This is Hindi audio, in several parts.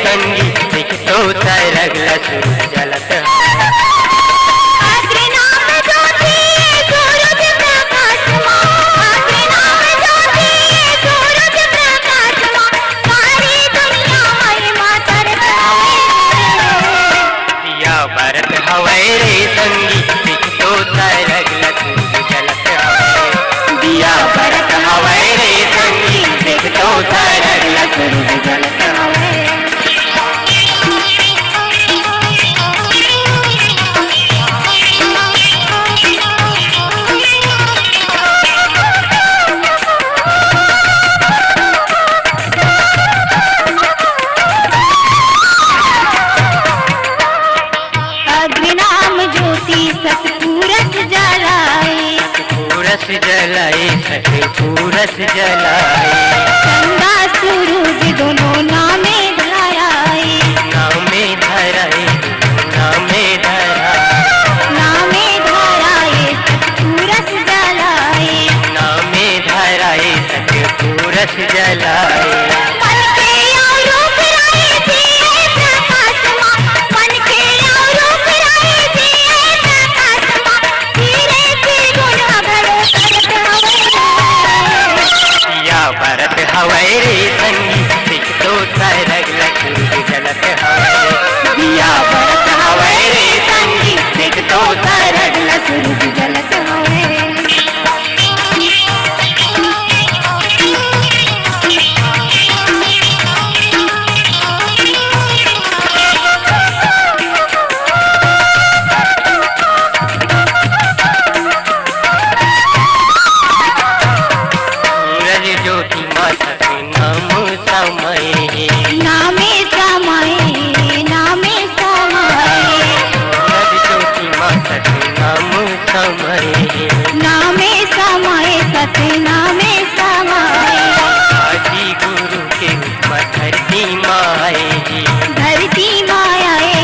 संगी दिखतो तरगला सूरज जलत अग्नि नाम ज्योति सूरज प्रकाश मां, अग्नि नाम ज्योति सूरज प्रकाश मां, सारी दुनिया महिमा करत हवे। दिया बरत हवै रे संगी दिखतो तरगला सूरज जलत दिया बरत हवै रे संगी दिखतो तरगला सूरज जलत अग्नि नाम ज्योति सतपुरस जलाए, पूरस जलाए सके पूरस जलाए चंदा सूरज दोनों नामे धराए, नामे धराए नामे धरा नामे धराए सतपुरस जलाए। नामे धराए सके पूरस जलाए मन के रूप राए दिए प्रकाश मां, मन के रूप राए दिए प्रकाश मां, धीरे से गुण भरो करत हवे। या भरत हवै रे संगी दिखतो तरगला सूरज जलत हवै दिया भरत हवै रे संगी दिखतो तरगला सूरज जलत हवै सूरज ज्योति माता के नाम समय नामे समाए, नामे समाए, सूरज ज्योति माता के नाम समय नामे समाए, सत नामे समाए। आदि गुरु के रूप धरती माए धरती मायाए,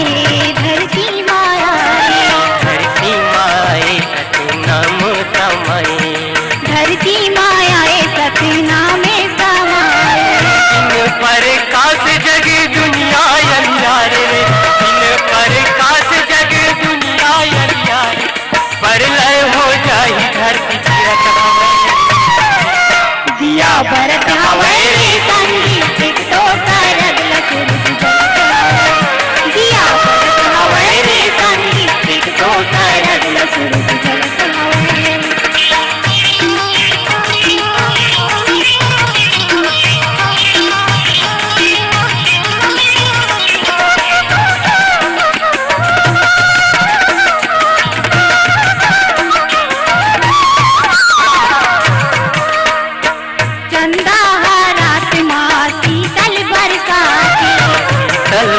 धरती मायाए, धरती माए सत नाम समय धरती मायाए, सत नामे समाए। इन पर काश जग दुनिया अंधार रे इन पर काश जग दुनिया अंधार पर लय हो जाई धरती तीरथ दिया भरत हवै रे संगी दिखतो तरगला सूरज जलत हवे। दिया भरत हवै रे संगी दिखतो तरगला सूरज जलत हवे। चंदा रात माँ शीतल बरसाती, तल